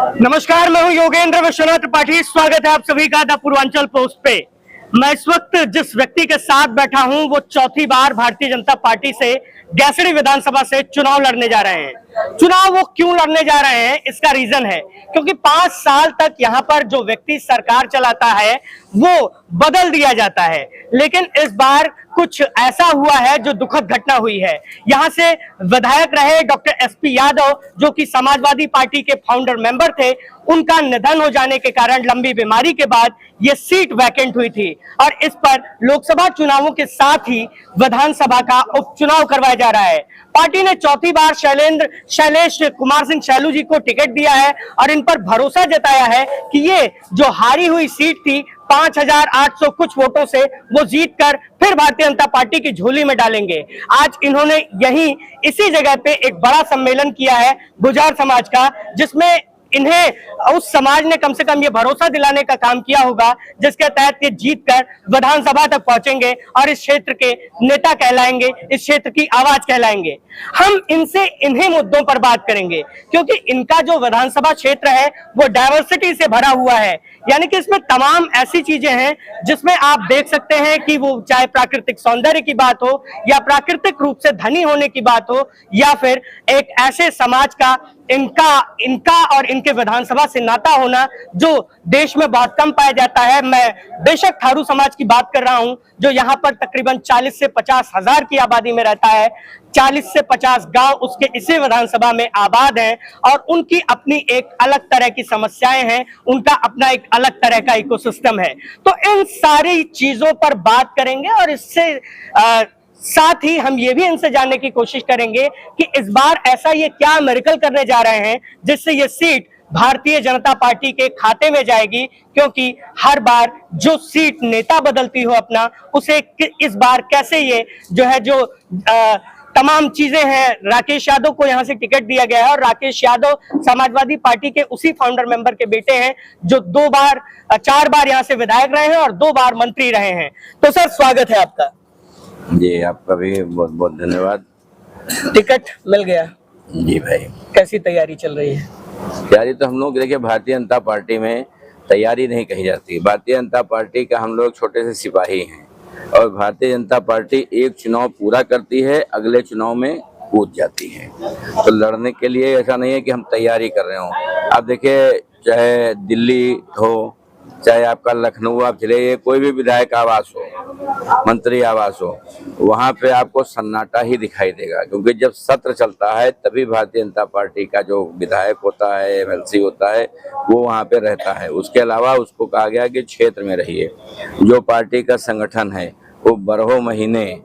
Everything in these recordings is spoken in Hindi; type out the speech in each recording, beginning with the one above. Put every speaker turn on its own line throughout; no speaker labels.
नमस्कार, मैं हूं योगेंद्र विश्वनाथ त्रिपाठी। स्वागत है आप सभी का द पूर्वांचल पोस्ट पे। मैं इस वक्त जिस व्यक्ति के साथ बैठा हूं वो चौथी बार भारतीय जनता पार्टी से गैसड़ी विधानसभा से चुनाव लड़ने जा रहे हैं। चुनाव वो क्यों लड़ने जा रहे हैं, इसका रीजन है क्योंकि 5 साल तक यहाँ पर जो व्यक्ति सरकार चलाता है वो बदल दिया जाता है, लेकिन इस बार कुछ ऐसा हुआ है जो दुखद घटना हुई है। यहाँ से विधायक रहे डॉक्टर एसपी यादव, जो कि समाजवादी पार्टी के फाउंडर मेंबर थे, उनका निधन हो जाने के कारण लंबी बीमारी के बाद ये सीट वैकेंट हुई थी और इस पर लोकसभा चुनावों के साथ ही विधानसभा का उपचुनाव करवाया जा रहा है। पार्टी ने चौथी बार शैलेश कुमार सिंह शैलू जी को टिकट दिया है और इन पर भरोसा जताया है कि ये जो हारी हुई सीट थी 5,800 कुछ वोटों से, वो जीतकर फिर भारतीय जनता पार्टी की झोली में डालेंगे। आज इन्होंने यहीं इसी जगह पे एक बड़ा सम्मेलन किया है गुर्जर समाज का, जिसमें इन्हें उस समाज ने कम से कम ये भरोसा दिलाने का काम किया होगा जिसके तहत ये जीतकर विधानसभा तक पहुंचेंगे और इस क्षेत्र के नेता कहलाएंगे, इस क्षेत्र की आवाज कहलाएंगे। हम इनसे इन्हीं मुद्दों पर बात करेंगे क्योंकि इनका जो विधानसभा क्षेत्र है वो डाइवर्सिटी से भरा हुआ है, यानी कि इसमें तमाम ऐसी चीजें हैं जिसमें आप देख सकते हैं कि वो चाहे प्राकृतिक सौंदर्य की बात हो या प्राकृतिक रूप से धनी होने की बात हो या फिर एक ऐसे समाज का इनका और इनके विधानसभा से नाता होना जो देश में बहुत कम पाया जाता है। मैं बेशक थारू समाज की बात कर रहा हूं जो यहाँ पर तकरीबन 40 से 50 हजार की आबादी में रहता है। 40 से 50 गांव उसके इसी विधानसभा में आबाद हैं और उनकी अपनी एक अलग तरह की समस्याएं हैं, उनका अपना एक अलग तरह का इकोसिस्टम है। तो इन सारी चीजों पर बात करेंगे और इससे साथ ही हम ये भी इनसे जानने की कोशिश करेंगे कि इस बार ऐसा ये क्या मिरेकल करने जा रहे हैं जिससे ये सीट भारतीय जनता पार्टी के खाते में जाएगी, क्योंकि हर बार जो सीट नेता बदलती हो अपना, उसे इस बार कैसे ये जो तमाम चीजें हैं। राकेश यादव को यहां से टिकट दिया गया है और राकेश यादव समाजवादी पार्टी के उसी फाउंडर मेंबर के बेटे हैं जो 4 बार यहां से विधायक रहे हैं और 2 बार मंत्री रहे हैं। तो सर, स्वागत है आपका।
जी, आपका भी बहुत बहुत धन्यवाद।
टिकट मिल गया
जी भाई।
कैसी तैयारी चल रही है?
तैयारी तो हम लोग देखिए, भारतीय जनता पार्टी में तैयारी नहीं कही जाती। भारतीय जनता पार्टी का हम लोग छोटे से सिपाही हैं और भारतीय जनता पार्टी एक चुनाव पूरा करती है, अगले चुनाव में कूद जाती है। तो लड़ने के लिए ऐसा नहीं है कि हम तैयारी कर रहे हों। आप देखिए, चाहे दिल्ली हो, चाहे आपका लखनऊ आप चले, कोई भी विधायक आवास हो, मंत्री आवास हो, वहाँ पे आपको सन्नाटा ही दिखाई देगा, क्योंकि जब सत्र चलता है तभी भारतीय जनता पार्टी का जो विधायक होता है, एमएलसी होता है, वो वहाँ पे रहता है। उसके अलावा उसको कहा गया कि क्षेत्र में रहिए। जो पार्टी का संगठन है वो बारहों महीने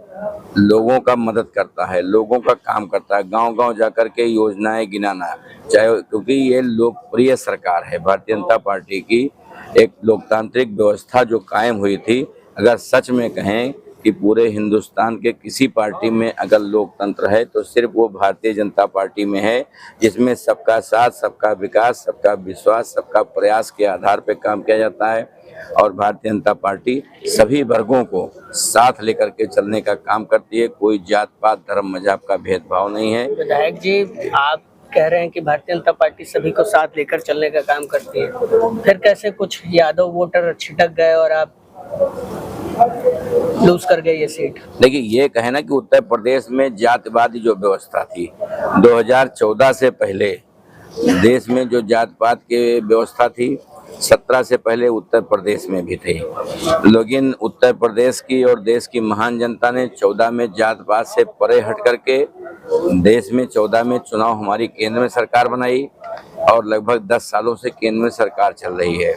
लोगों का मदद करता है, लोगों का काम करता है, गांव-गांव जाकर के योजनाएं गिनाना, चाहे, क्योंकि ये लोकप्रिय सरकार है। भारतीय जनता पार्टी की एक लोकतांत्रिक व्यवस्था जो कायम हुई थी, अगर सच में कहें कि पूरे हिंदुस्तान के किसी पार्टी में अगर लोकतंत्र है तो सिर्फ वो भारतीय जनता पार्टी में है, जिसमें सबका साथ, सबका विकास, सबका विश्वास, सबका प्रयास के आधार पर काम किया जाता है। और भारतीय जनता पार्टी सभी वर्गों को साथ लेकर के चलने का काम करती है। कोई जात पात धर्म मजहब का भेदभाव नहीं है।
विधायक जी, आप कह रहे हैं कि भारतीय जनता पार्टी सभी को साथ लेकर चलने का काम करती है, फिर कैसे कुछ यादव वोटर छिटक गए और आप लूज कर गए ये सीट?
देखिए, ये कहे ना कि उत्तर प्रदेश में जातिवादी जो व्यवस्था थी 2014 से पहले, देश में जो जात पात की व्यवस्था थी 17 से पहले उत्तर प्रदेश में भी थी, लेकिन उत्तर प्रदेश की और देश की महान जनता ने 14 में जात पात से परे हट करके देश में 14 में चुनाव हमारी केंद्र में सरकार बनाई और लगभग 10 सालों से केंद्र में सरकार चल रही है।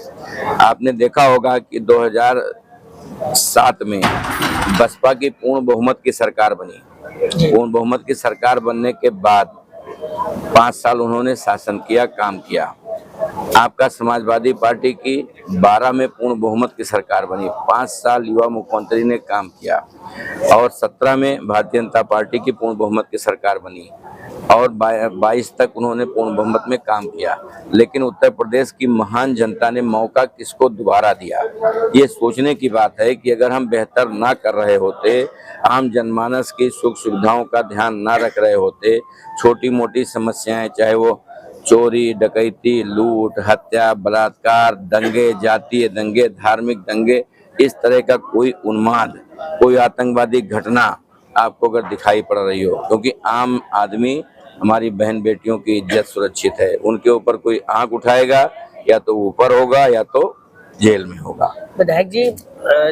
आपने देखा होगा कि 2007 में बसपा की पूर्ण बहुमत की सरकार बनी। पूर्ण बहुमत की सरकार बनने के बाद 5 साल उन्होंने शासन किया, काम किया। आपका समाजवादी पार्टी की 12 में पूर्ण बहुमत की सरकार बनी, 5 साल युवा मुख्यमंत्री ने काम किया और 17 में भारतीय जनता पार्टी की पूर्ण बहुमत की सरकार बनी और 22 तक उन्होंने पूर्ण बहुमत में काम किया। लेकिन उत्तर प्रदेश की महान जनता ने मौका किसको दोबारा दिया? ये सोचने की बात है कि अगर हम बेहतर ना कर रहे होते, आम जनमानस की सुख सुविधाओं का ध्यान ना रख रहे होते, छोटी मोटी समस्याएं, चाहे वो चोरी, डकैती, लूट, हत्या, बलात्कार, दंगे, जातीय दंगे, धार्मिक दंगे, इस तरह का कोई उन्माद, कोई आतंकवादी घटना आपको अगर दिखाई पड़ रही हो, क्योंकि आम आदमी, हमारी बहन बेटियों की इज्जत सुरक्षित है, उनके ऊपर कोई आंख उठाएगा या तो ऊपर होगा या तो जेल में होगा।
विधायक जी,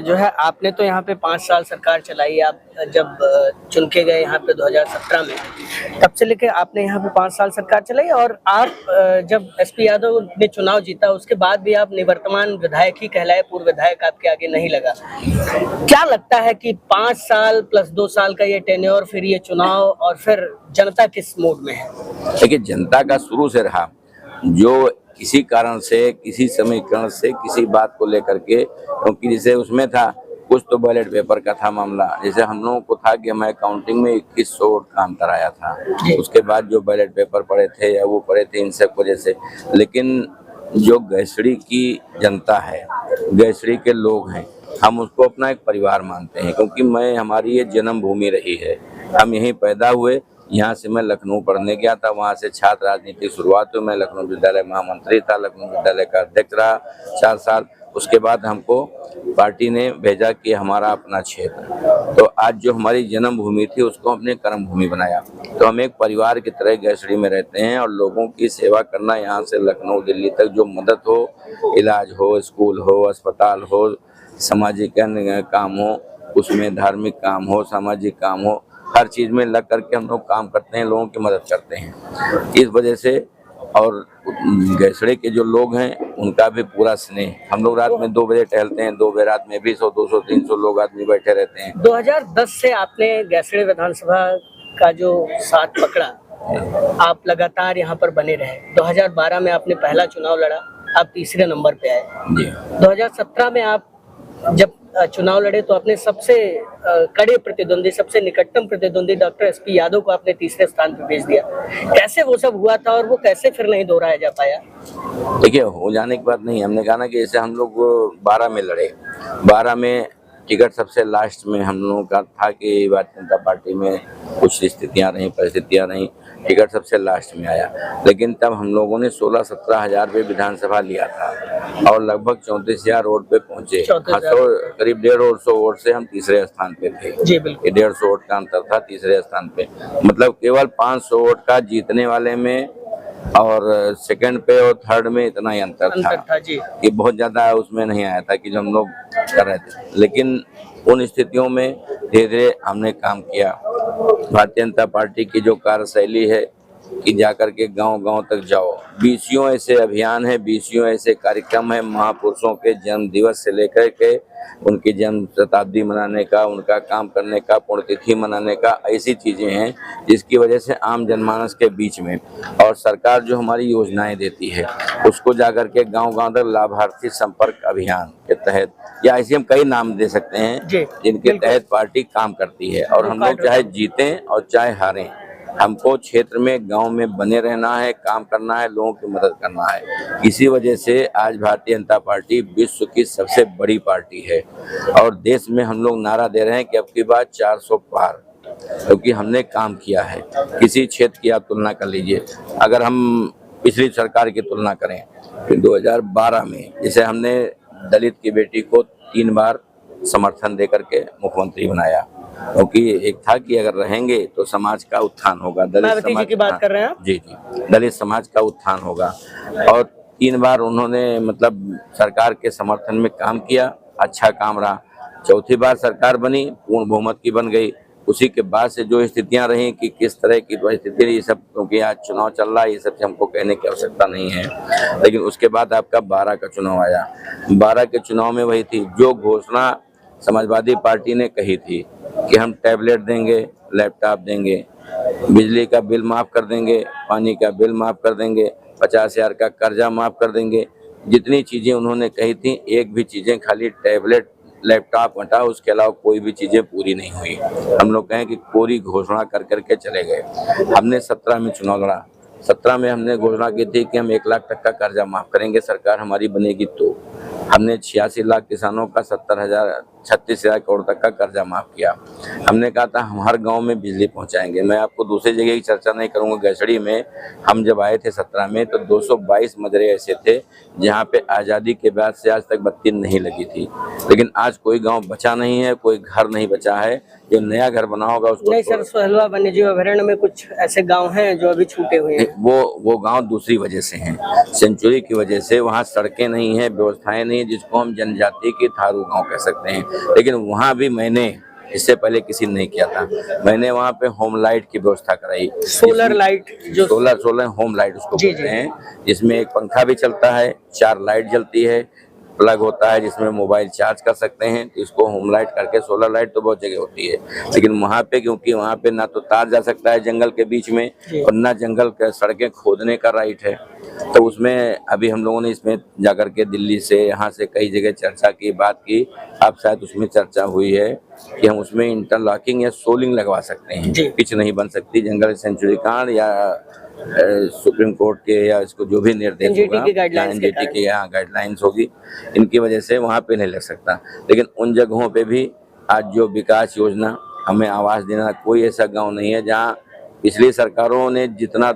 जो है आपने तो यहाँ पे 5 साल सरकार चलाई। आप जब चुन के गए यहाँ पे 2017 में, तब से लेके आपने यहाँ पे 5 साल सरकार चलाई, और आप जब एसपी यादव ने चुनाव जीता उसके बाद भी आप निवर्तमान विधायक ही कहलाए, पूर्व विधायक आपके आगे नहीं लगा। क्या लगता है कि 5 साल प्लस 2 साल का ये टेन्योर, फिर ये चुनाव, और फिर जनता किस मूड में है?
देखिए, जनता का शुरू से रहा, जो किसी कारण से, किसी समीकरण से, किसी बात को लेकर के, क्योंकि जैसे उसमें था कुछ तो बैलेट पेपर का था मामला, जैसे हम लोगों को था कि हमें काउंटिंग में 2100 वोट का अंतर आया था, उसके बाद जो बैलेट पेपर पड़े थे या वो पड़े थे इन सब वजह से। लेकिन जो गैसड़ी की जनता है, गैसड़ी के लोग हैं, हम उसको अपना एक परिवार मानते हैं, क्योंकि हमारी ये जन्मभूमि रही है, हम यहीं पैदा हुए। यहाँ से मैं लखनऊ पढ़ने गया था, वहाँ से छात्र राजनीति की शुरुआत हुई, मैं लखनऊ विद्यालय महामंत्री था, लखनऊ विद्यालय का अध्यक्ष रहा 4 साल। उसके बाद हमको पार्टी ने भेजा कि हमारा अपना क्षेत्र, तो आज जो हमारी जन्मभूमि थी उसको हमने कर्म भूमि बनाया। तो हम एक परिवार की तरह गैसड़ी में रहते हैं, और लोगों की सेवा करना, यहाँ से लखनऊ दिल्ली तक जो मदद हो, इलाज हो, स्कूल हो, अस्पताल हो, सामाजिक काम हो, उसमें धार्मिक काम हो, सामाजिक काम हो, हर चीज़ में लग करके हम लोग काम करते हैं, लोगों की मदद करते हैं। इस वजह से, और गैसड़े के जो लोग हैं उनका भी पूरा स्नेह। हम लोग रात में 2 बजे टहलते हैं, 2 बजे रात में भी 100, 200, 300 लोग आदमी बैठे रहते हैं।
2010 से आपने गैसड़ी विधानसभा का जो साथ पकड़ा, आप लगातार यहाँ पर बने रहे। 2012 में आपने पहला चुनाव लड़ा, आप तीसरे नंबर पे आए। 2017 में आप जब चुनाव लड़े तो अपने सबसे कड़े प्रतिद्वंदी, सबसे निकटतम प्रतिद्वंदी डॉक्टर एसपी यादव को आपने तीसरे स्थान पर भेज दिया। कैसे वो सब हुआ था, और वो कैसे फिर नहीं दोहराया जा पाया?
देखिए, हो जाने की बात नहीं, हमने कहा ना कि जैसे हम लोग 12 में लड़े, 12 में टिकट सबसे लास्ट में हम लोगों का था कि भारतीय जनता पार्टी में कुछ स्थितियां रहीं, परिस्थितियां रहीं, टिकट सबसे लास्ट में आया। लेकिन तब हम लोगों ने 16-17 हज़ार पे विधानसभा लिया था, और लगभग 34,000 वोट पे पहुंचे। करीब 150 वोट से हम तीसरे स्थान पे थे।
जी बिल्कुल,
150 वोट का अंतर था तीसरे स्थान पे, मतलब केवल 500 वोट का जीतने वाले में और सेकंड पे और थर्ड में इतना ही अंतर था
जी।
कि बहुत ज्यादा उसमें नहीं आया था कि जो हम लोग कर रहे थे। लेकिन उन स्थितियों में धीरे धीरे हमने काम किया। भारतीय जनता पार्टी की जो कार्यशैली है कि जाकर के गांव-गांव तक जाओ, 20 ऐसे अभियान है, 20 ऐसे कार्यक्रम है, महापुरुषों के जन्म दिवस से लेकर के उनकी जन्म शताब्दी मनाने का, उनका काम करने का, पुण्यतिथि मनाने का, ऐसी चीजें हैं जिसकी वजह से आम जनमानस के बीच में, और सरकार जो हमारी योजनाएं देती है उसको जाकर के गांव-गांव तक लाभार्थी संपर्क अभियान के तहत, या ऐसे हम कई नाम दे सकते हैं जिनके तहत पार्टी काम करती है। और हम लोग चाहे जीतें और चाहे हारें, हमको क्षेत्र में, गांव में बने रहना है, काम करना है, लोगों की मदद करना है। इसी वजह से आज भारतीय जनता पार्टी विश्व की सबसे बड़ी पार्टी है, और देश में हम लोग नारा दे रहे हैं कि अब की बार 400 पार, क्योंकि हमने काम किया है। किसी क्षेत्र की आप तुलना कर लीजिए, अगर हम पिछली सरकार की तुलना करें, फिर 2012 में जैसे हमने दलित की बेटी को 3 बार समर्थन देकर के मुख्यमंत्री बनाया, क्योंकि एक था कि अगर रहेंगे तो समाज का उत्थान होगा, दलित समाज
की बात कर रहे हैं।
जी, दलित समाज का उत्थान होगा। और 3 बार उन्होंने मतलब सरकार के समर्थन में काम किया, अच्छा काम रहा। चौथी बार सरकार बनी, पूर्ण बहुमत की बन गई। उसी के बाद से जो स्थितियां रही कि किस तरह की परिस्थिति, ये सब, क्योंकि आज चुनाव चल रहा है, ये सब हमको कहने की आवश्यकता नहीं है। लेकिन उसके बाद आपका 12 का चुनाव आया। 12 के चुनाव में वही थी जो घोषणा समाजवादी पार्टी ने कही थी कि हम टैबलेट देंगे, लैपटॉप देंगे, बिजली का बिल माफ़ कर देंगे, पानी का बिल माफ़ कर देंगे, 50,000 का कर्जा माफ़ कर देंगे। जितनी चीज़ें उन्होंने कही थी, एक भी चीज़ें, खाली टैबलेट लैपटॉप हटा, उसके अलावा कोई भी चीज़ें पूरी नहीं हुई। हम लोग कहें कि पूरी घोषणा कर करके चले गए। हमने 17 में चुनाव लड़ा। 17 में हमने घोषणा की थी कि हम 1 लाख तक का कर्जा माफ़ करेंगे, सरकार हमारी बनेगी तो। हमने 86 लाख किसानों का 36,000 करोड़ तक का कर्जा माफ किया। हमने कहा था हम हर गांव में बिजली पहुंचाएंगे। मैं आपको दूसरी जगह की चर्चा नहीं करूंगा। गैसड़ी में हम जब आए थे 17 में तो 222 मजरे ऐसे थे जहां पे आज़ादी के बाद से आज तक बत्ती नहीं लगी थी, लेकिन आज कोई गांव बचा नहीं है, कोई घर नहीं बचा है। जो नया घर बना होगा उसको
नहीं सर, सोहलवा वन्यजीव अभयारण्य में कुछ ऐसे गांव हैं जो अभी छूटे हुए हैं।
वो गांव दूसरी वजह से हैं, सेंचुरी की वजह से। वहाँ सड़कें नहीं है, व्यवस्थाएं नहीं है, जिसको हम जनजाति के थारू गांव कह सकते हैं। लेकिन वहाँ भी मैंने, इससे पहले किसी ने नहीं किया था, मैंने वहाँ पे होम लाइट की व्यवस्था कराई।
सोलर लाइट, जो
सोलर होम लाइट उसको बोलते हैं, जिसमें एक पंखा भी चलता है, 4 लाइट जलती है, प्लग होता है जिसमें मोबाइल चार्ज कर सकते हैं। तो इसको होम लाइट करके, सोलर लाइट तो बहुत जगह होती है, लेकिन वहाँ पे क्योंकि वहाँ पे ना तो तार जा सकता है जंगल के बीच में और ना जंगल के सड़कें खोदने का राइट है, तो उसमें अभी हम लोगों ने इसमें जाकर के दिल्ली से, यहाँ से कई जगह चर्चा की, बात की। अब शायद उसमें चर्चा हुई है कि हम उसमें इंटरलॉकिंग या सोलिंग लगवा सकते हैं। पिच नहीं बन सकती, जंगल सेंचुरी कांड या सुप्रीम कोर्ट के या इसको जो भी निर्देश होगा, एनजीटी के यहाँ गाइडलाइंस होगी, इनकी वजह से वहाँ पे नहीं लग सकता। लेकिन उन जगहों पे भी आज जो विकास योजना हमें आवास देना, कोई ऐसा गांव नहीं है जहाँ पिछली सरकारों ने जितना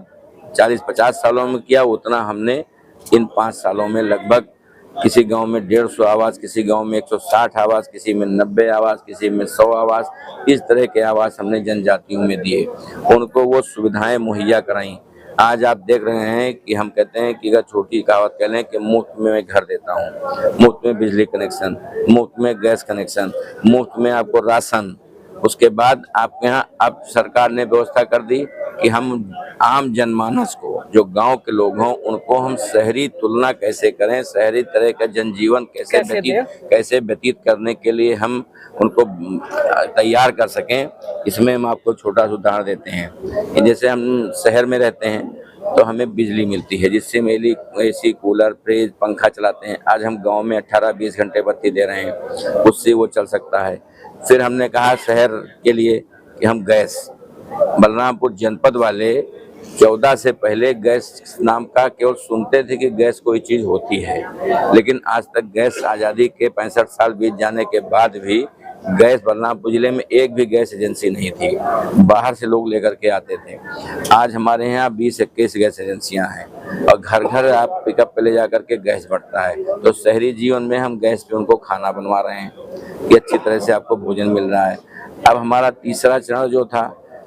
40-50 सालों में किया उतना हमने इन 5 सालों में लगभग किसी गांव में 150 आवास, किसी गांव में 160 आवास, किसी में 90 आवास, किसी में 100 आवास, इस तरह के आवास हमने जनजातियों में दिए, उनको वो सुविधाएं मुहैया कराई। आज आप देख रहे हैं कि हम कहते हैं कि अगर छोटी कहावत कह लें कि मुफ्त में मैं घर देता हूँ, मुफ्त में बिजली कनेक्शन, मुफ्त में गैस कनेक्शन, मुफ्त में आपको राशन। उसके बाद आपके यहाँ अब सरकार ने व्यवस्था कर दी कि हम आम जनमानस को, जो गांव के लोग हों, उनको हम शहरी तुलना कैसे करें, शहरी तरह का जनजीवन कैसे व्यतीत करने के लिए हम उनको तैयार कर सकें। इसमें हम आपको छोटा सा उदाहरण देते हैं कि जैसे हम शहर में रहते हैं तो हमें बिजली मिलती है, जिससे मेरी एसी, कूलर, फ्रिज, पंखा चलाते हैं। आज हम गांव में 18-20 घंटे बत्ती दे रहे हैं, उससे वो चल सकता है। फिर हमने कहा शहर के लिए कि हम गैस, बलरामपुर जनपद वाले 14 से पहले गैस नाम का केवल सुनते थे कि गैस कोई चीज होती है, लेकिन आज तक गैस, आज़ादी के 65 साल बीत जाने के बाद भी गैस बलरामपुर जिले में एक भी गैस एजेंसी नहीं थी, बाहर से लोग लेकर के आते थे। आज हमारे यहाँ 20-21 गैस एजेंसियां हैं और घर घर आप पिकअप पे ले जाकर के गैस बढ़ता है। तो शहरी जीवन में हम गैस पे उनको खाना बनवा रहे हैं कि अच्छी तरह से आपको भोजन मिल रहा है। अब हमारा तीसरा चरण जो था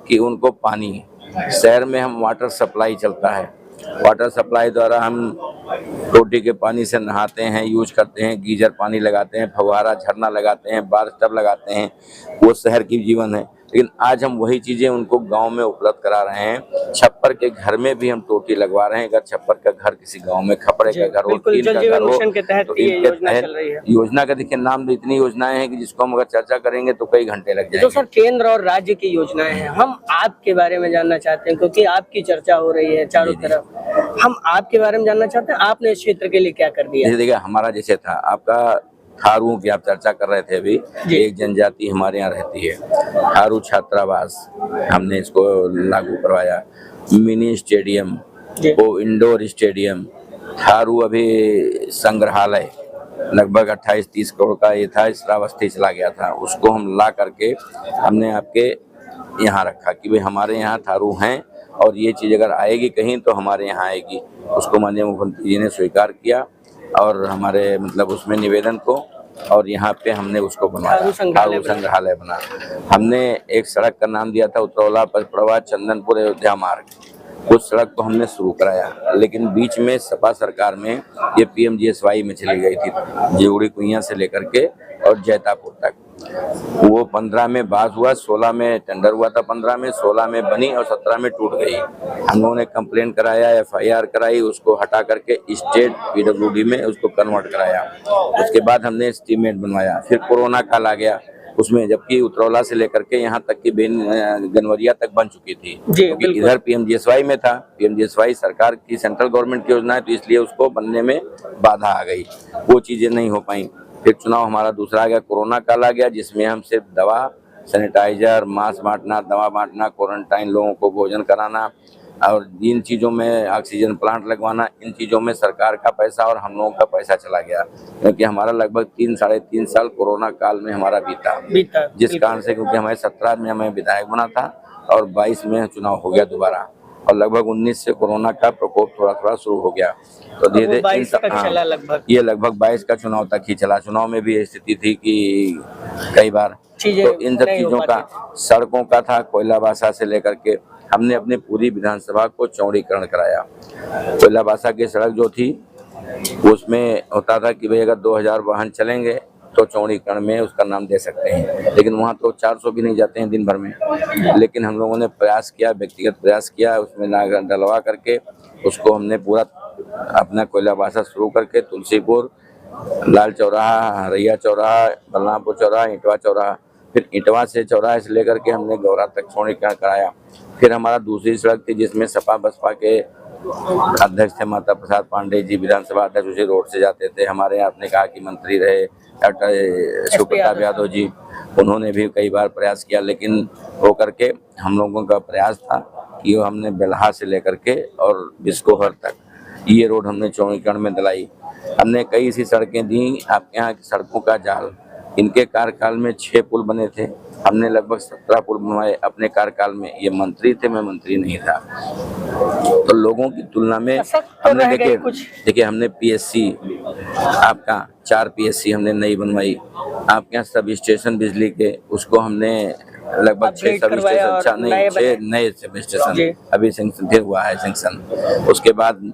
कि उनको पानी, शहर में हम वाटर सप्लाई चलता है, वाटर सप्लाई द्वारा हम टोटी के पानी से नहाते हैं, यूज करते हैं, गीजर पानी लगाते हैं, फव्वारा झरना लगाते हैं, बाथ टब लगाते हैं, वो शहर की जीवन है। लेकिन आज हम वही चीजें उनको गांव में उपलब्ध करा रहे हैं। छप्पर के घर में भी हम टोटी लगवा रहे हैं। अगर छप्पर का घर किसी गांव में, खपड़े का घर हो, टीन का घर हो, तो इनके तहत योजना का देखिए नाम, इतनी योजनाएं हैं कि जिसको हम अगर चर्चा करेंगे तो कई घंटे लग जाएंगे।
जो सर केंद्र और राज्य की योजनाएं हैं, हम आपके बारे में जानना चाहते हैं, क्योंकि आपकी चर्चा हो रही है चारों तरफ। हम आपके बारे में जानना चाहते हैं, आपने इस क्षेत्र के लिए क्या कर दिया?
देखिए हमारा जैसे था, आपका थारू की आप चर्चा कर रहे थे अभी, एक जनजाति हमारे यहाँ रहती है, थारू छात्रावास, हमने इसको लागू करवाया। मिनी स्टेडियम, वो इंडोर स्टेडियम, थारू अभी संग्रहालय लगभग 28-30 करोड़ का ये था, श्रावस्ती चला गया था, उसको हम ला करके हमने आपके यहाँ रखा कि भाई हमारे यहाँ थारू हैं और ये चीज़ अगर आएगी कहीं तो हमारे यहाँ आएगी। उसको माननीय मुख्यमंत्री जी ने स्वीकार किया और हमारे मतलब उसमें निवेदन को, और यहाँ पे हमने उसको बनवाया, थारू संग्रहालय बना। हमने एक सड़क का नाम दिया था उत्तरौला पचपड़वा चंदनपुर अयोध्या मार्ग, उस सड़क को हमने शुरू कराया, लेकिन बीच में सपा सरकार में ये PMGSY में चली गई थी, जेउड़ी कुइयां से लेकर के और जैतापुर तक। वो 15 में बात हुआ, 16 में टेंडर हुआ था, 15 में, 16 में बनी और 17 में टूट गई। हम लोगों ने कंप्लेन कराया, FIR कराई, उसको हटा करके स्टेट PWD में उसको कन्वर्ट कराया। उसके बाद हमने एस्टीमेट बनवाया। फिर कोरोना काल आ गया उसमें, जबकि उत्तरौला से लेकर के यहाँ तक की गनवरिया तक बन चुकी थी, क्योंकि इधर PMGSY में था। PMGSY सरकार की, सेंट्रल गवर्नमेंट की योजना है, तो इसलिए उसको बनने में बाधा आ गई, वो चीजें नहीं हो पाई। फिर चुनाव हमारा दूसरा आ गया, कोरोना काल आ गया, जिसमें हम सिर्फ दवा, सैनिटाइजर, मास्क बांटना, दवा बांटना, क्वारंटाइन लोगों को भोजन कराना, और इन चीज़ों में ऑक्सीजन प्लांट लगवाना, इन चीज़ों में सरकार का पैसा और हम लोगों का पैसा चला गया, क्योंकि हमारा लगभग 3-3.5 साल कोरोना काल में हमारा बीता, जिस कारण से, क्योंकि हमारे 17 में हमें विधायक बना था और 22 में चुनाव हो गया दोबारा, और लगभग 19 से कोरोना का प्रकोप थोड़ा थोड़ा शुरू हो गया। तो धीरे धीरे ये लगभग 22 का चुनाव तक ही चला। चुनाव में भी स्थिति थी कि कई बार तो इन सब चीजों का, सड़कों का था, कोयलाबासा से लेकर के हमने अपनी पूरी विधानसभा को चौड़ीकरण कराया। कोयलाबासा की सड़क जो थी उसमें होता था कि भाई अगर 2000 वाहन चलेंगे तो चौड़ीकरण में उसका नाम दे सकते हैं, लेकिन वहाँ तो 400 भी नहीं जाते हैं दिन भर में। लेकिन हम लोगों ने प्रयास किया, व्यक्तिगत प्रयास किया, उसमें नागर डलवा करके उसको हमने पूरा अपना कोयलाबासा शुरू करके तुलसीपुर, लाल चौराहा, हरैया चौराहा, बलरामपुर चौराहा, इटवा चौराहा, फिर इटवा से चौराहे से लेकर के हमने गौरा तक चौड़ीकरण कराया। फिर हमारा दूसरी सड़क थी जिसमें सपा बसपा के अध्यक्ष थे माता प्रसाद पांडे जी, विधानसभा अध्यक्ष, उसी रोड से जाते थे। हमारे आपने कहा कि मंत्री रहे डॉक्टर शिवप्रताप यादव जी, उन्होंने भी कई बार प्रयास किया, लेकिन वो करके हम लोगों का प्रयास था कि वो हमने बेल्हा से लेकर के और बिस्कोहर तक ये रोड हमने चौड़ीकरण में दिलाई। हमने कई सी सड़कें दी। आपके यहाँ की सड़कों का जाल, इनके कार्यकाल में 6 पुल बने थे, हमने लगभग 17 पुल बनवाए अपने कार्यकाल में। ये मंत्री थे, मैं मंत्री नहीं था। तो लोगों की तुलना में हमने देखिए हमने पीएससी, आपका 4 पीएससी हमने नई बनवाई। आपके यहाँ सब स्टेशन बिजली के, उसको हमने लगभग 6 सब स्टेशन, 6 नए सब स्टेशन अभी सैंक्शन हुआ है सैंक्शन। उसके बाद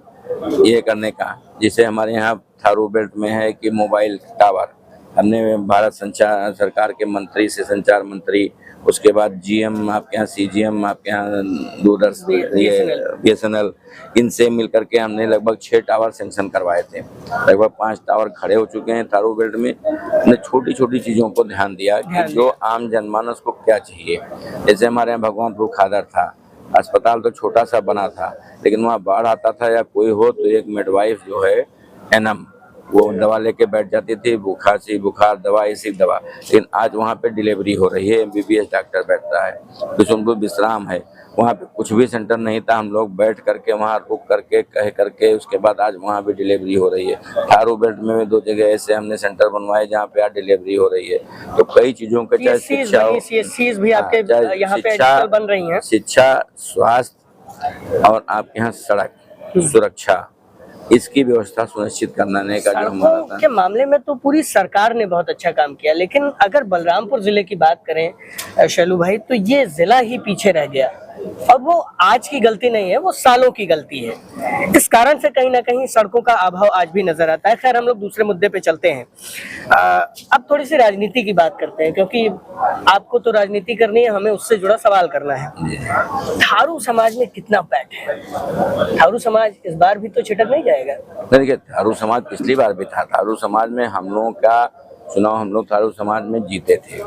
ये करने का, जिसे हमारे यहाँ थारू बेल्ट में है कि मोबाइल टावर, हमने भारत संचार सरकार के मंत्री से संचार मंत्री, उसके बाद जीएम आपके यहाँ, सीजीएम आपके यहाँ, दूरदर्शन, BSNL, इनसे मिलकर के हमने लगभग 6 टावर सैंक्शन करवाए थे। लगभग 5 टावर खड़े हो चुके हैं थारू बेल्ट में। हमने छोटी छोटी चीज़ों को ध्यान दिया कि जो आम जनमानस को क्या चाहिए। जैसे हमारे यहाँ भगवानपुर खादर था, अस्पताल तो छोटा सा बना था, लेकिन वहाँ बाढ़ आता था या कोई हो तो एक मिडवाइफ जो है एनम, वो दवा लेके बैठ जाती थी, खांसी बुखार दवा, ऐसी दवा। लेकिन आज वहाँ पे डिलीवरी हो रही है, MBBS डॉक्टर बैठता है, बिशुनपुर विश्राम है, वहाँ पे कुछ भी सेंटर नहीं था। हम लोग बैठ करके वहाँ रुक करके कह करके उसके बाद आज वहाँ भी डिलीवरी हो रही है। थारू बेल्ट में 2 जगह ऐसे हमने सेंटर बनवाए जहाँ पे आज डिलीवरी हो रही है। तो कई चीज़ों का, चाहे शिक्षा, स्वास्थ्य और आपके यहाँ सड़क सुरक्षा, इसकी व्यवस्था सुनिश्चित करने का जो हमारा था।
के मामले में तो पूरी सरकार ने बहुत अच्छा काम किया, लेकिन अगर बलरामपुर जिले की बात करें शैलू भाई, तो ये जिला ही पीछे रह गया। और वो आज की गलती नहीं है, वो सालों की गलती है। इस कारण से कहीं ना कहीं सड़कों का अभाव आज भी नजर आता है। खैर, हम लोग दूसरे मुद्दे पे चलते हैं। अब थोड़ी सी राजनीति की बात करते हैं, क्योंकि आपको तो राजनीति करनी है, हमें उससे जुड़ा सवाल करना है। थारू समाज में कितना पैठ है? थारू समाज इस बार भी तो छिटक नहीं जाएगा?
देखिए, थारू समाज पिछली बार भी था। थारू समाज में हम लोगों का चुनाव, हम लोग थारू समाज में जीते थे,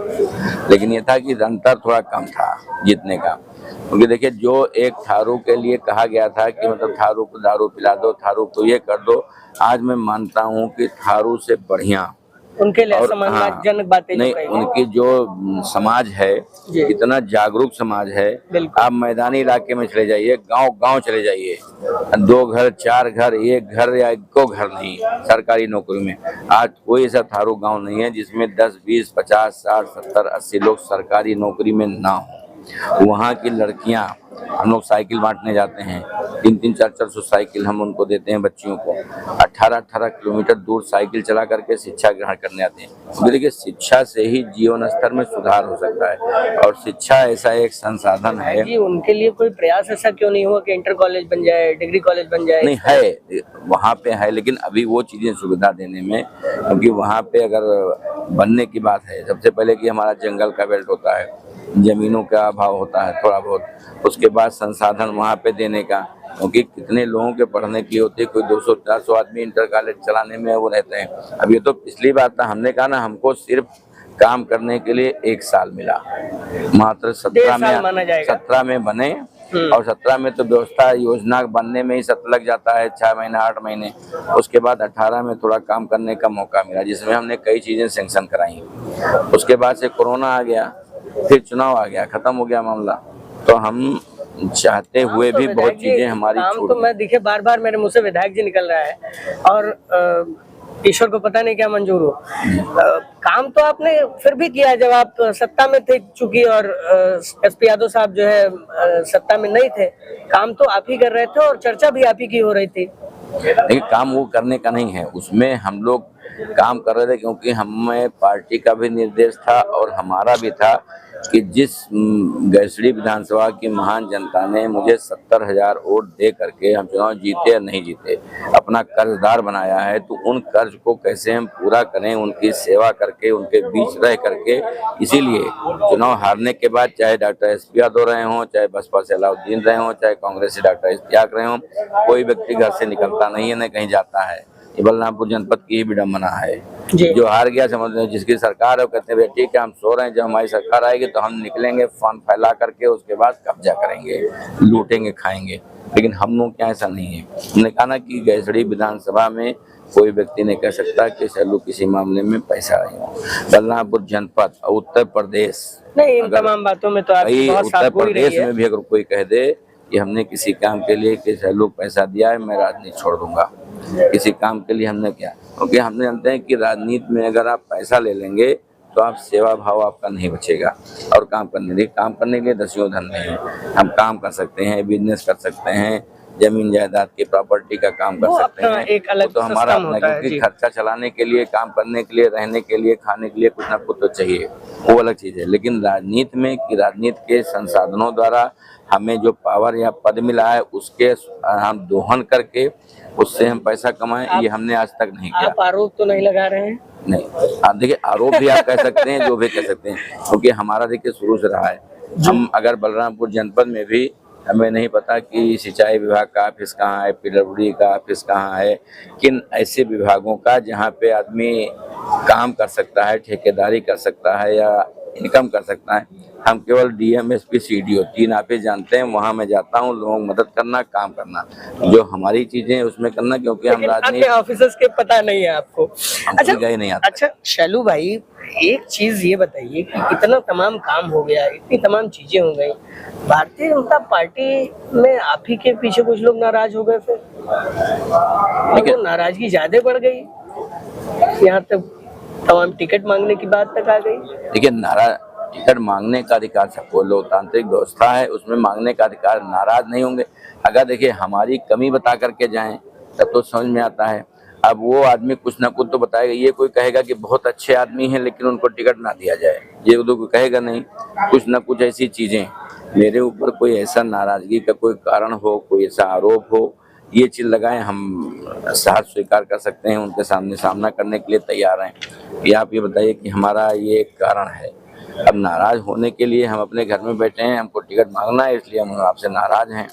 लेकिन ये था कि अंतर थोड़ा कम था जीतने का। क्योंकि देखिए, जो एक थारू के लिए कहा गया था कि मतलब थारू को दारू पिला दो, थारू को ये कर दो, आज मैं मानता हूँ कि थारू से बढ़िया
उनके लिए सम्मानजनक बातें
नहीं, उनकी जो समाज है, इतना जागरूक समाज है। आप मैदानी इलाके में चले जाइए, गांव चले जाइए, 2 घर 4 घर, 1 घर या 1 घर नहीं सरकारी नौकरी में। आज कोई ऐसा थारू गांव नहीं है जिसमें 10, 20, 50, 60, 70, 80 लोग सरकारी नौकरी में ना हो। वहाँ की लड़कियाँ, हम लोग साइकिल बांटने जाते हैं, 300, 400 साइकिल हम उनको देते हैं बच्चियों को। 18 किलोमीटर दूर साइकिल चला करके शिक्षा ग्रहण करने आते हैं। देखिए, शिक्षा से ही जीवन स्तर में सुधार हो सकता है, और शिक्षा ऐसा एक संसाधन है
जी। उनके लिए कोई प्रयास ऐसा क्यों नहीं हुआ कि इंटर कॉलेज बन जाए, डिग्री कॉलेज बन जाए?
नहीं है, वहाँ पे है, लेकिन अभी वो चीजें सुविधा देने में, क्योंकि वहाँ पे अगर बनने की बात है, सबसे पहले कि हमारा जंगल का बेल्ट होता है, जमीनों का अभाव होता है थोड़ा बहुत। उसके बाद संसाधन वहाँ पे देने का, क्योंकि कितने लोगों के पढ़ने के लिए होते हैं, कोई 200-400 आदमी इंटर कॉलेज चलाने में वो रहते हैं। अब ये तो पिछली बार था, हमने कहा ना, हमको सिर्फ काम करने के लिए 1 साल मिला, मात्र 17 में बने, और 17 में तो व्यवस्था योजना बनने में ही 7 लग जाता है, 6 महीने 8 महीने। उसके बाद 18 में थोड़ा काम करने का मौका मिला, जिसमें हमने कई चीजें सैंक्शन कराई। उसके बाद से कोरोना आ गया, फिर चुनाव आ गया, खत्म हो गया मामला। तो हम चाहते हुए
तो
भी बहुत
विधायक जी,
चीजें हमारी
काम
छूट
तो
गई।
मैं दिखे बार बार मेरे मुंह से विधायक जी निकल रहा है और ईश्वर को पता नहीं क्या मंजूर हो। काम तो आपने फिर भी किया जब आप सत्ता में थे, चूंकि और एसपी यादव साहब जो है सत्ता में नहीं थे। काम तो आप ही कर रहे थे और चर्चा भी आप ही की हो रही थी।
लेकिन काम वो करने का नहीं है, उसमें हम लोग काम कर रहे थे क्योंकि हमें पार्टी का भी निर्देश था और हमारा भी था कि जिस गैसड़ी विधानसभा की महान जनता ने मुझे 70,000 वोट दे करके हम चुनाव जीते या नहीं जीते अपना कर्जदार बनाया है, तो उन कर्ज को कैसे हम पूरा करें, उनकी सेवा करके, उनके बीच रह करके। इसीलिए चुनाव हारने के बाद चाहे डॉक्टर एसपी यादव रहे हों, चाहे बसपा से अलाउद्दीन रहे हों, चाहे कांग्रेस से डॉक्टर इश्तियाक रहे हों, कोई व्यक्ति घर से निकलता नहीं है, न कहीं जाता है। ये बलरामपुर जनपद की ही विडम्बना है। जो हार गया समझ लो जिसकी सरकार है, कहते हैं भैया ठीक है हम सो रहे हैं, जब हमारी सरकार आएगी तो हम निकलेंगे फंड फैला करके, उसके बाद कब्जा करेंगे, लूटेंगे, खाएंगे। लेकिन हम लोग क्या ऐसा नहीं है। हमने कहा ना कि गैसड़ी विधानसभा में कोई व्यक्ति नहीं कह सकता कि सैलू किसी मामले में पैसा आई हो। बलरामपुर जनपद और उत्तर प्रदेश,
नहीं, इन तमाम बातों में तो आपकी बहुत
उत्तर
साफ गोई रही
प्रदेश
है।
में भी अगर कोई कह दे कि हमने किसी काम के लिए कि सैलू पैसा दिया है, मैं राजनीति छोड़ दूंगा, किसी काम के लिए हमने क्या, क्योंकि हम जानते हैं कि राजनीति में अगर आप पैसा ले लेंगे तो आप सेवा भाव आपका नहीं बचेगा और काम करने के लिए दसियों धन नहीं है। हम काम कर सकते हैं, बिजनेस कर सकते हैं, जमीन जायदाद की प्रॉपर्टी का काम कर सकते हैं,
एक अलग
तो हमारा
सिस्टम
अपना,
होता है
क्योंकि
जी।
खर्चा चलाने के लिए, काम करने के लिए, रहने के लिए, खाने के लिए कुछ ना कुछ तो चाहिए, वो अलग चीज है। लेकिन राजनीति में कि राजनीति के संसाधनों द्वारा हमें जो पावर या पद मिला है उसके हम दोहन करके उससे हम पैसा कमाएं, ये हमने आज तक नहीं किया।
आप आरोप तो नहीं लगा रहे हैं?
नहीं, आप देखिए आरोप भी आप कह सकते हैं, जो भी कह सकते हैं, क्योंकि हमारा देखिए शुरू से रहा है। हम अगर बलरामपुर जनपद में भी हमें नहीं पता कि सिंचाई विभाग का ऑफिस कहाँ है, पीडब्ल्यूडी का ऑफिस कहाँ है, किन ऐसे विभागों का जहाँ पे आदमी काम कर सकता है, ठेकेदारी कर सकता है या इनकम कर सकता है। हम केवल डीएम, एसपी, सीडीओ 3 ऑफिस जानते हैं, वहाँ मैं जाता हूँ, लोगों को मदद करना, काम करना, जो हमारी चीजें उसमें करना, क्योंकि हम राजनीति
ऑफिसर्स के पता नहीं है आपको। अच्छा,
गए नहीं आता।
अच्छा शैलू भाई, एक चीज ये बताइए कि इतना तमाम काम हो गया, इतनी तमाम चीजें हो गई, भारतीय जनता पार्टी में आप ही के पीछे कुछ लोग नाराज हो गए, फिर वो नाराजगी ज्यादा बढ़ गई, यहाँ तक तमाम टिकट मांगने की बात तक आ गई।
देखिए, टिकट मांगने का अधिकार सबको, लोकतांत्रिक व्यवस्था है, उसमें मांगने का अधिकार, नाराज नहीं होंगे। अगर देखिए हमारी कमी बता करके जाएं तब तो समझ में आता है। अब वो आदमी कुछ ना कुछ तो बताएगा, ये कोई कहेगा कि बहुत अच्छे आदमी हैं लेकिन उनको टिकट ना दिया जाए, ये तो कोई कहेगा नहीं। कुछ ना कुछ ऐसी चीजें, मेरे ऊपर कोई ऐसा नाराजगी का कोई कारण हो, कोई ऐसा आरोप हो, ये चीज लगाएं, हम साथ स्वीकार कर सकते हैं, उनके सामने सामना करने के लिए तैयार हैं कि आप ये बताइए कि हमारा ये कारण है। अब नाराज होने के लिए हम अपने घर में बैठे हैं, हमको टिकट मांगना है इसलिए हम आपसे नाराज हैं।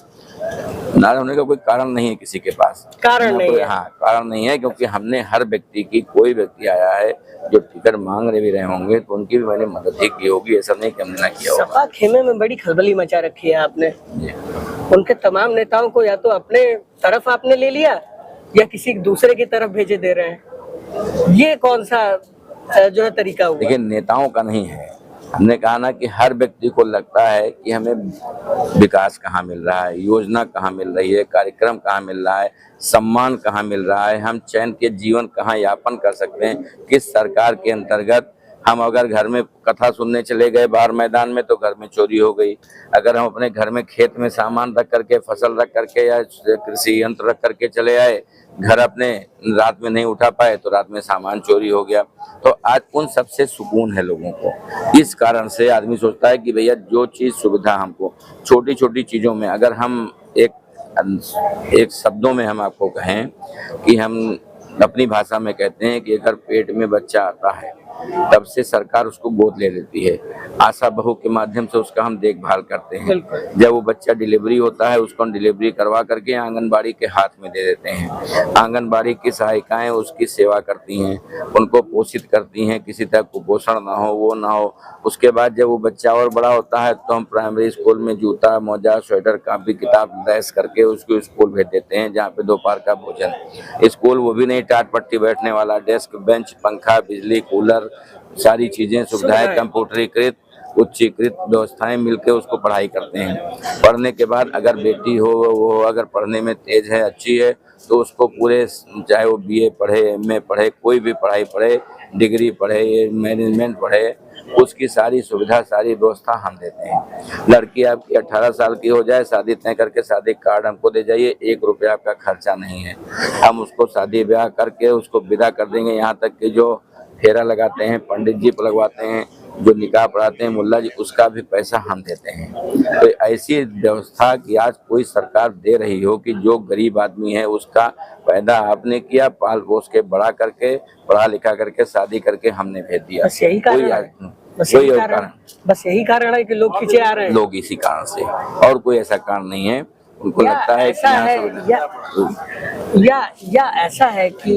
नाराज होने का कोई कारण नहीं है किसी के पास,
कारण नहीं है।
हाँ, कारण नहीं है, क्योंकि हमने हर व्यक्ति की, कोई व्यक्ति आया है जो टिकट मांग रहे भी रहे होंगे तो उनकी भी मैंने मदद ही की होगी, ऐसा नहीं कि हमने ना किया होगा।
सपा खेमे में बड़ी खलबली मचा रखी है आपने, उनके तमाम नेताओं को या तो अपने तरफ आपने ले लिया या किसी दूसरे की तरफ भेजे दे रहे हैं, ये कौन सा जो है तरीका हुआ?
देखिए, नेताओं का नहीं है, हमने कहा ना कि हर व्यक्ति को लगता है कि हमें विकास कहाँ मिल रहा है, योजना कहाँ मिल रही है, कार्यक्रम कहाँ मिल रहा है, सम्मान कहाँ मिल रहा है, हम चैन के जीवन कहाँ यापन कर सकते हैं, किस सरकार के अंतर्गत। हम अगर घर में कथा सुनने चले गए बाहर मैदान में तो घर में चोरी हो गई। अगर हम अपने घर में खेत में सामान रख करके, फसल रख करके या कृषि यंत्र रख करके चले आए, घर अपने रात में नहीं उठा पाए तो रात में सामान चोरी हो गया। तो आज उन सबसे सुकून है लोगों को। इस कारण से आदमी सोचता है कि भैया जो चीज सुविधा हमको, छोटी छोटी चीजों में, अगर हम एक शब्दों में हम आपको कहें कि हम अपनी भाषा में कहते हैं कि अगर पेट में बच्चा आता है तब से सरकार उसको गोद ले लेती है, आशा बहू के माध्यम से उसका हम देखभाल करते हैं। जब वो बच्चा डिलीवरी होता है उसको हम डिलीवरी करवा करके आंगनबाड़ी के हाथ में दे देते हैं। आंगनबाड़ी की सहायिकाएं उसकी सेवा करती हैं, उनको पोषित करती हैं, किसी तरह कुपोषण ना हो, वो ना हो। उसके बाद जब वो बच्चा और बड़ा होता है तो हम प्राइमरी स्कूल में जूता, मोजा, स्वेटर, कॉपी किताब ड्रेस करके उसको स्कूल भेज देते हैं, जहाँ पे दोपहर का भोजन। स्कूल वो भी नहीं टाट पट्टी बैठने वाला, डेस्क, बेंच, पंखा, बिजली, कूलर, सारी चीजें, सुविधाएं कंप्यूटरीकृत, उच्चीकृत व्यवस्थाएं मिलकर उसको पढ़ाई करते हैं। पढ़ने के बाद अगर बेटी हो वो अगर पढ़ने में तेज है, अच्छी है, तो उसको पूरे, चाहे वो बीए पढ़े, एमए पढ़े, कोई भी पढ़ाई पढ़े, डिग्री पढ़े, मैनेजमेंट पढ़े, उसकी सारी सुविधा, सारी व्यवस्था हम देते हैं। लड़की आपकी 18 साल की हो जाए, शादी तय करके शादी कार्ड हमको दे जाइए, 1 रुपया आपका खर्चा नहीं है। हम उसको शादी ब्याह करके उसको विदा कर देंगे। यहाँ तक कि जो फेरा लगाते हैं, पंडित जी लगवाते हैं, जो निकाह पढ़ाते हैं मुल्ला जी, उसका भी पैसा हम देते हैं। तो ऐसी व्यवस्था कि आज कोई सरकार दे रही हो कि जो गरीब आदमी है उसका पैदा आपने किया, पाल पोस के बड़ा करके, पढ़ा लिखा करके, शादी करके हमने भेज दिया।
बस यही कारण है। बस यही कारण है कि लोग पीछे आ रहे हैं।
लोग इसी कारण से, और कोई ऐसा कारण नहीं है। उनको लगता है
ऐसा है या ऐसा है कि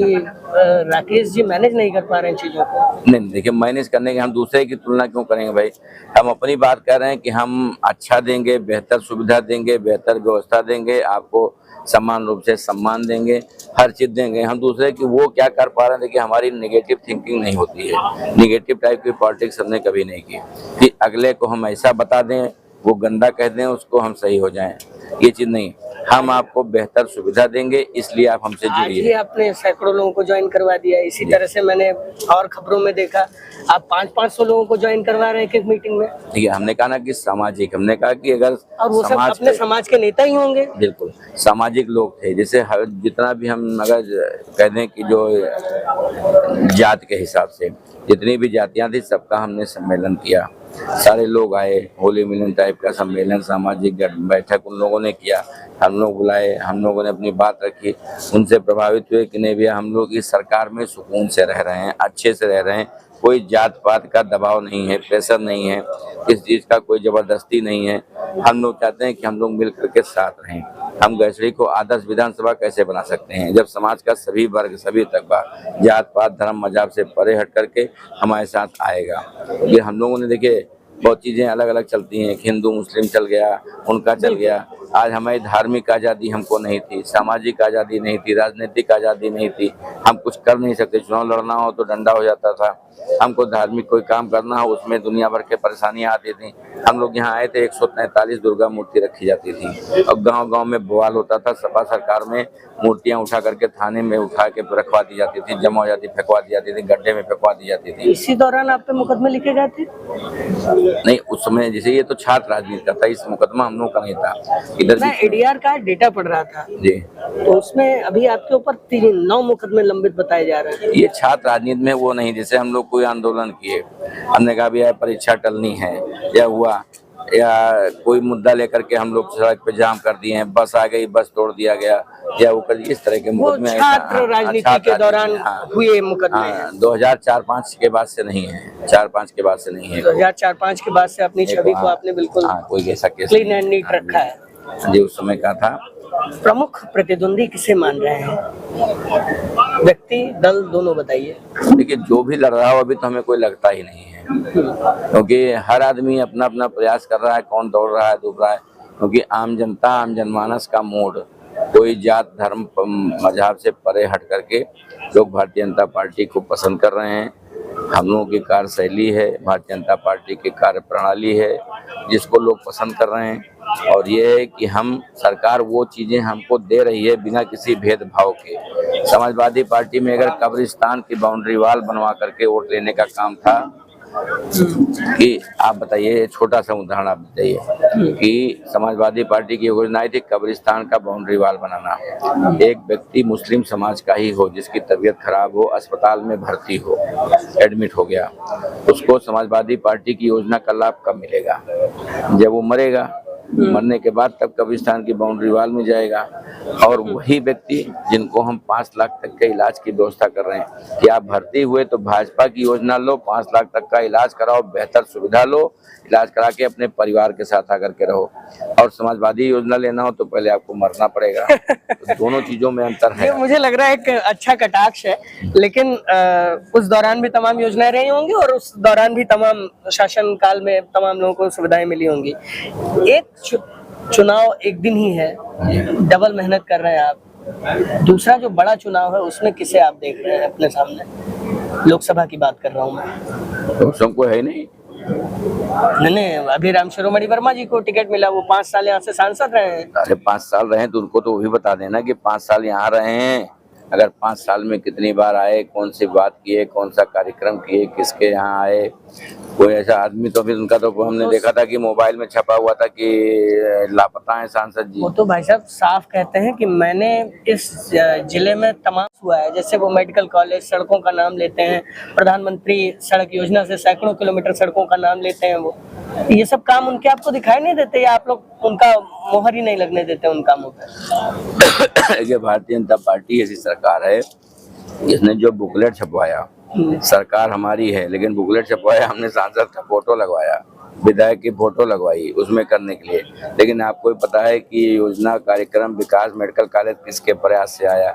राकेश जी मैनेज नहीं कर पा रहे हैं चीजों को।
नहीं, देखिए, मैनेज करने के हम दूसरे की तुलना क्यों करेंगे भाई। हम अपनी बात कर रहे हैं कि हम अच्छा देंगे, बेहतर सुविधा देंगे, बेहतर व्यवस्था देंगे, आपको समान रूप से सम्मान देंगे, हर चीज देंगे। हम दूसरे की वो क्या कर पा रहे हैं, देखिए हमारी नेगेटिव थिंकिंग नहीं होती है। नेगेटिव टाइप की पॉलिटिक्स हमने कभी नहीं की कि अगले को हम ऐसा बता दें, वो गंदा कह दें, उसको हम सही हो जाएं, ये चीज नहीं। हम आपको बेहतर सुविधा देंगे, इसलिए आप हमसे
आज
जुड़िए।
ही आपने सैकड़ों लोगों को ज्वाइन करवा दिया। इसी तरह से मैंने और खबरों में देखा आप 500-500 लोगों को ज्वाइन करवा रहे हैं एक मीटिंग में।
ठीक है, हमने कहा ना कि सामाजिक, हमने कहा कि अगर
और वो सब अपने समाज के नेता ही होंगे।
बिल्कुल सामाजिक लोग थे। जैसे जितना भी हम अगर कह दें कि जो जात के हिसाब से जितनी भी जातियां थी, सबका हमने सम्मेलन किया। सारे लोग आए, होली मिलन टाइप का सम्मेलन, सामाजिक बैठक उन लोगों ने किया। हम लोग बुलाए, हम लोगों ने अपनी बात रखी, उनसे प्रभावित हुए कि नहीं भैया, हम लोग इस सरकार में सुकून से रह रहे हैं, अच्छे से रह रहे हैं, कोई जात पात का दबाव नहीं है, प्रेशर नहीं है, इस चीज का कोई जबरदस्ती नहीं है। हम लोग चाहते हैं कि हम लोग मिल करके साथ रहें। हम गैसड़ी को आदर्श विधानसभा कैसे बना सकते हैं, जब समाज का सभी वर्ग, सभी तबका, जात पात, धर्म मजहब से परे हट करके हमारे साथ आएगा। ये हम लोगों ने, देखिए, बहुत चीजें अलग अलग चलती हैं, हिंदू मुस्लिम चल गया, उनका चल गया। आज हमारी धार्मिक आज़ादी हमको नहीं थी, सामाजिक आज़ादी नहीं थी, राजनीतिक आज़ादी नहीं थी। हम कुछ कर नहीं सकते। चुनाव लड़ना हो तो डंडा हो जाता था। हमको धार्मिक कोई काम करना हो, उसमें दुनिया भर के परेशानियां आती थी। हम लोग यहाँ आए थे, 143 दुर्गा मूर्ति रखी जाती थी और गांव-गांव में बवाल होता था। सपा सरकार में मूर्तियां उठा करके थाने में उठा के रखवा दी जाती थी, जमा हो जाती, फेंकवा दी जाती थी, गड्ढे में फेंकवा दी जाती थी।
इसी दौरान आप पे मुकदमे लिखे गए थे?
नहीं, उस समय जैसे ये तो छात्र राजनीति का था, इस मुकदमा हम लोग का नहीं था। इधर
मैं एडीआर का डेटा पढ़ रहा था
जी,
तो उसमें अभी आपके ऊपर 9 मुकदमे लंबित बताए जा रहे हैं।
ये छात्र राजनीति में वो नहीं। जैसे हम लोग कोई आंदोलन किए, हमने कहा भैया परीक्षा टलनी है, या हुआ, या कोई मुद्दा लेकर के हम लोग सड़क पे जाम कर दिए हैं, बस आ गई, बस तोड़ दिया गया, या वो कर, इस तरह के मुकदमे
छात्र राजनीति के दौरान हुए मुकदमे।
2004-05 के बाद से नहीं है, 4-5 के बाद से नहीं है।
2004-05 के बाद से अपनी छवि को आपने बिल्कुल
कोई ऐसा केस
क्लीन एंड नीट रखा है
जी, उस समय का था।
प्रमुख प्रतिद्वंदी किसे मान रहे हैं, व्यक्ति, दल, दोनों बताइए।
देखिए, जो भी लड़ रहा हो अभी तो हमें कोई लगता ही नहीं है, क्योंकि हर आदमी अपना अपना प्रयास कर रहा है, कौन दौड़ रहा है, डूब रहा है। क्योंकि आम जनता, आम जनमानस का मूड, कोई जात धर्म मजहब से परे हट करके लोग भारतीय जनता पार्टी को पसंद कर रहे हैं। हम लोगों की कार्यशैली है, भारतीय जनता पार्टी की कार्य प्रणाली है, जिसको लोग पसंद कर रहे हैं। और ये है कि हम, सरकार वो चीजें हमको दे रही है बिना किसी भेदभाव के। समाजवादी पार्टी में अगर कब्रिस्तान की बाउंड्री वाल बनवा करके वोट लेने का काम था, कि आप बताइए, छोटा सा उदाहरण आप बताइए कि समाजवादी पार्टी की योजना थी कब्रिस्तान का बाउंड्री वाल बनाना। एक व्यक्ति मुस्लिम समाज का ही हो, जिसकी तबीयत खराब हो, अस्पताल में भर्ती हो, एडमिट हो गया, उसको समाजवादी पार्टी की योजना का लाभ कब मिलेगा? जब वो मरेगा, मरने के बाद तब कब्रिस्तान की बाउंड्री वाल में जाएगा। और वही व्यक्ति जिनको हम 5 लाख तक के इलाज की व्यवस्था कर रहे हैं कि आप भर्ती हुए तो भाजपा की योजना लो, 5 लाख तक का इलाज कराओ, बेहतर सुविधा लो, इलाज करा के अपने परिवार के साथ आकर के रहो। और समाजवादी योजना लेना हो तो पहले आपको मरना पड़ेगा। तो दोनों चीजों में अंतर है।
मुझे लग रहा है एक अच्छा कटाक्ष है, लेकिन उस दौरान भी तमाम योजनाएं रही होंगी और उस दौरान भी तमाम शासन काल में तमाम लोगों को सुविधाएं मिली होंगी। एक चुनाव एक दिन ही है, डबल मेहनत कर रहे हैं आप। दूसरा जो बड़ा चुनाव है उसमें किसे आप देख रहे हैं अपने सामने? लोकसभा की बात कर रहा हूँ मैं।
तो सबको है नहीं,
नहीं, अभी राम शिरोमणि वर्मा जी को टिकट मिला, वो 5 साल यहाँ से सांसद रहे हैं।
अरे 5 साल रहे तो उनको तो वही बता देना कि 5 साल यहाँ रहे हैं, अगर 5 साल में कितनी बार आए, कौन सी बात किए, कौन सा कार्यक्रम किए, किसके यहाँ आए। कोई ऐसा आदमी तो भी उनका तो हमने देखा था कि मोबाइल में छपा हुआ था कि लापता है सांसद जी।
वो तो भाई साहब साफ कहते हैं कि मैंने इस जिले में तमाम हुआ है, जैसे वो मेडिकल कॉलेज, सड़कों का नाम लेते हैं, प्रधानमंत्री सड़क योजना से सैकड़ों किलोमीटर सड़कों का नाम लेते हैं। वो ये सब काम उनके आपको दिखाई नहीं देते, या आप लोग उनका मोहर ही नहीं लगने देते उन कामों पे?
ये भारतीय जनता पार्टी ऐसी सरकार है जिसने जो बुकलेट छपवाया, सरकार हमारी है लेकिन बुकलेट छपवाया हमने, सांसद का फोटो लगवाया, विधायक की फोटो लगवाई उसमें करने के लिए। लेकिन आपको पता है कि ये योजना, कार्यक्रम, विकास मेडिकल कॉलेज किसके प्रयास से आया,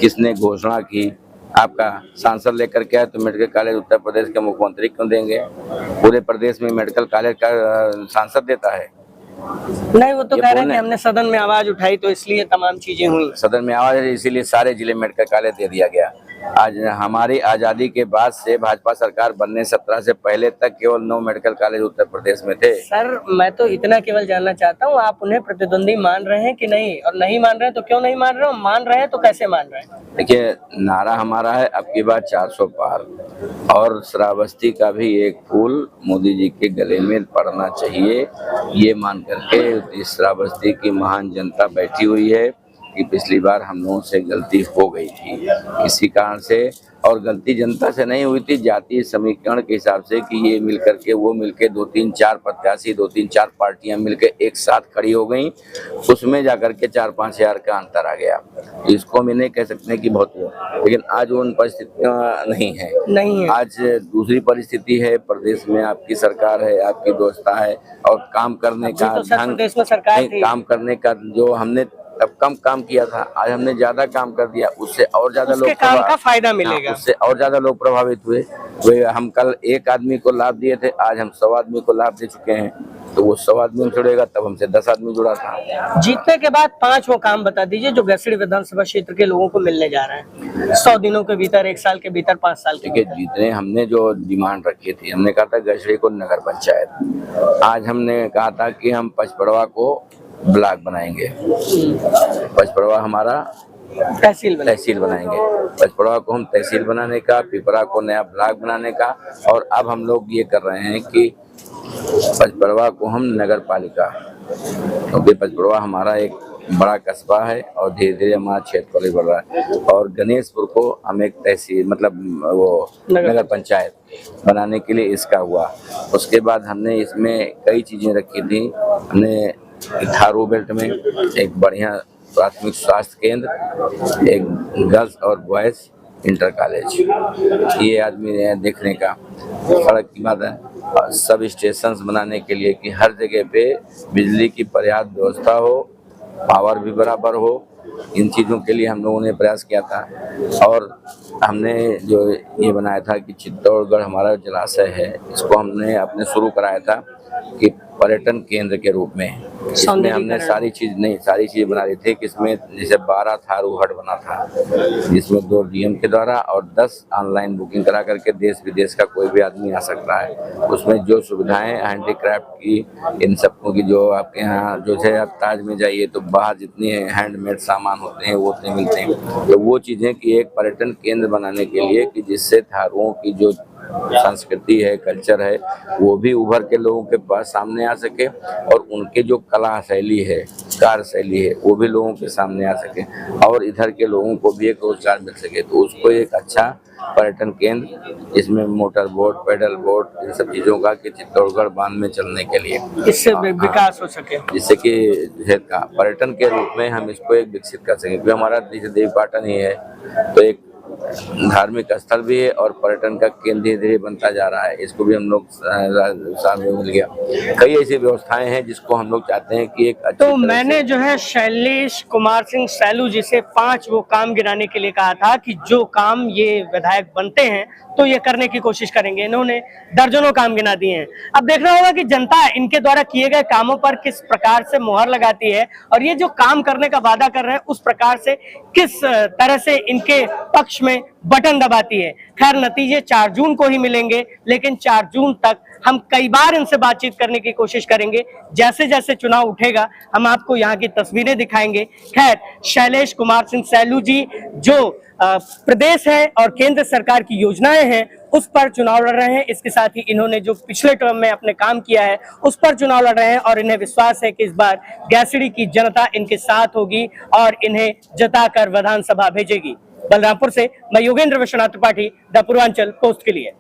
किसने घोषणा की? आपका सांसद लेकर के आए तो मेडिकल कॉलेज उत्तर प्रदेश के मुख्यमंत्री क्यों देंगे? पूरे प्रदेश में मेडिकल कॉलेज का सांसद देता है?
नहीं, वो तो कह रहे हैं कि हमने सदन में आवाज उठाई तो इसलिए तमाम चीजें हुई।
सदन में आवाज इसीलिए सारे जिले मेडिकल कॉलेज दे दिया गया। आज हमारी आजादी के बाद से भाजपा सरकार बनने 17 से पहले तक केवल 9 मेडिकल कॉलेज उत्तर प्रदेश में थे।
सर, मैं तो इतना केवल जानना चाहता हूँ, आप उन्हें प्रतिद्वंदी मान रहे हैं कि नहीं, और नहीं मान रहे हैं तो क्यों नहीं मान रहे हो, मान रहे हैं तो कैसे मान रहे हैं?
देखिए, नारा हमारा है अब की बार 400 पार, और श्रावस्ती का भी एक फूल मोदी जी के गले में पड़ना चाहिए, ये मान करके इस श्रावस्ती की महान जनता बैठी हुई है कि पिछली बार हम लोगों से गलती हो गई थी किसी कारण से, और गलती जनता से नहीं हुई थी, जातीय समीकरण के हिसाब से कि ये मिल करके वो मिलके 2-3-4 प्रत्याशी, 2-3-4 पार्टियां मिलके एक साथ खड़ी हो गई, उसमें जाकर के 4-5 हजार का अंतर आ गया। इसको हम नहीं कह सकते कि बहुत हुआ, लेकिन आज वो उन परिस्थितियां नहीं है। आज दूसरी परिस्थिति है, प्रदेश में आपकी सरकार है, आपकी दोस्ता है, और काम करने का ढंग, काम करने का जो हमने तब कम काम किया था, आज हमने ज्यादा काम कर दिया, उससे और ज्यादा लोग
काम का फायदा मिलेगा,
उससे और ज्यादा लोग प्रभावित हुए। वे हम कल एक आदमी को लाभ दिए थे, आज हम 100 आदमी को लाभ दे चुके हैं, तो वो 100 आदमी जुड़ेगा तब हमसे 10 आदमी जुड़ा था।
जीतने के बाद 5 वो काम बता दीजिए जो गैसड़ी विधानसभा क्षेत्र के लोगों को मिलने जा रहे हैं 100 दिनों के भीतर, 1 साल के भीतर, 5 साल के भीतर।
जितने हमने जो डिमांड रखी थी, हमने कहा था गैसड़ी को नगर पंचायत, आज हमने कहा था कि हम पचपड़वा को ब्लॉक बनाएंगे, पचपड़वा हमारा तहसील बनाएंगे, पचपड़वा को हम तहसील बनाने का, पिपरा को नया ब्लॉक बनाने का, और अब हम लोग ये कर रहे हैं कि पचपड़वा को हम नगर पालिका, क्योंकि पचपड़वा हमारा एक बड़ा कस्बा है और धीरे धीरे हमारा क्षेत्र बढ़ रहा है, और गणेशपुर को हम एक तहसील मतलब वो नगर पंचायत बनाने के लिए इसका हुआ। उसके बाद हमने इसमें कई चीजें रखी थी, हमने थारू बेल्ट में एक बढ़िया प्राथमिक स्वास्थ्य केंद्र, एक गर्ल्स और बॉयज इंटर कॉलेज, ये आदमी देखने का, सड़क की बात है, सब स्टेशन बनाने के लिए कि हर जगह पे बिजली की पर्याप्त व्यवस्था हो, पावर भी बराबर हो, इन चीज़ों के लिए हम लोगों ने प्रयास किया था। और हमने जो ये बनाया था कि चित्तौड़गढ़ हमारा जलाशय है, इसको हमने अपने शुरू कराया था कि पर्यटन केंद्र के रूप में, इसमें हमने सारी चीज बना ली थी, कि इसमें जैसे 12 थारू हट बना था, जिसमें 2 डीएम के द्वारा और 10 ऑनलाइन बुकिंग करा करके देश विदेश का कोई भी आदमी आ सकता है। उसमें जो सुविधाएं हैंडीक्राफ्ट की, इन सबको की, जो आपके यहाँ जो है आप ताज में जाइए तो बाहर जितने हैंडमेड सामान होते हैं वो उतने मिलते हैं, तो वो चीज़ें कि एक पर्यटन केंद्र बनाने के लिए कि जिससे थारुओं की जो संस्कृति है, कल्चर है, वो भी उभर के लोगों के पास सामने आ सके, और उनके जो कला शैली है, कार्य शैली है, वो भी लोगों के सामने आ सके, और इधर के लोगों को भी एक रोजगार मिल सके। तो उसको एक अच्छा पर्यटन केंद्र, इसमें मोटर बोट, पैडल बोट, इन सब चीज़ों का कि चित्तौड़गढ़ बांध में चलने के लिए
इससे विकास हो सके,
जिससे कि पर्यटन के रूप में हम इसको एक विकसित कर सकें। क्योंकि हमारा जैसे देवीपाटन ही है तो एक धार्मिक स्थल भी है और पर्यटन का केंद्र धीरे धीरे बनता जा रहा है, इसको भी हम लोग सामने मिल गया। कई ऐसी व्यवस्थाएं हैं जिसको हम लोग चाहते हैं कि एक
तो मैंने जो है शैलेश कुमार सिंह सैलू जी से 5 वो काम गिनाने के लिए कहा था कि जो काम ये विधायक बनते हैं तो ये करने की कोशिश करेंगे। इन्होंने दर्जनों काम गिना दिए हैं। अब देखना होगा कि जनता इनके द्वारा किए गए कामों पर किस प्रकार से मुहर लगाती है, और ये जो काम करने का वादा कर रहे हैं उस प्रकार से किस तरह से इनके पक्ष में में बटन दबाती है। खैर नतीजे 4 जून को ही मिलेंगे, लेकिन 4 जून तक हम कई बार इनसे बातचीत करने की कोशिश करेंगे। जैसे जैसे चुनाव उठेगा हम आपको यहाँ की तस्वीरें दिखाएंगे। खैर शैलेश कुमार सिंह सैलू जी जो प्रदेश है और केंद्र सरकार की योजनाएं हैं उस पर चुनाव लड़ रहे हैं। इसके साथ ही इन्होंने जो पिछले टर्म में अपने काम किया है उस पर चुनाव लड़ रहे हैं और इन्हें विश्वास है कि इस बार गैसड़ी की जनता इनके साथ होगी और इन्हें जताकर विधानसभा भेजेगी। बलरामपुर से मैं योगेंद्र विश्वनाथ त्रिपाठी, द पूर्वांचल पोस्ट के लिए।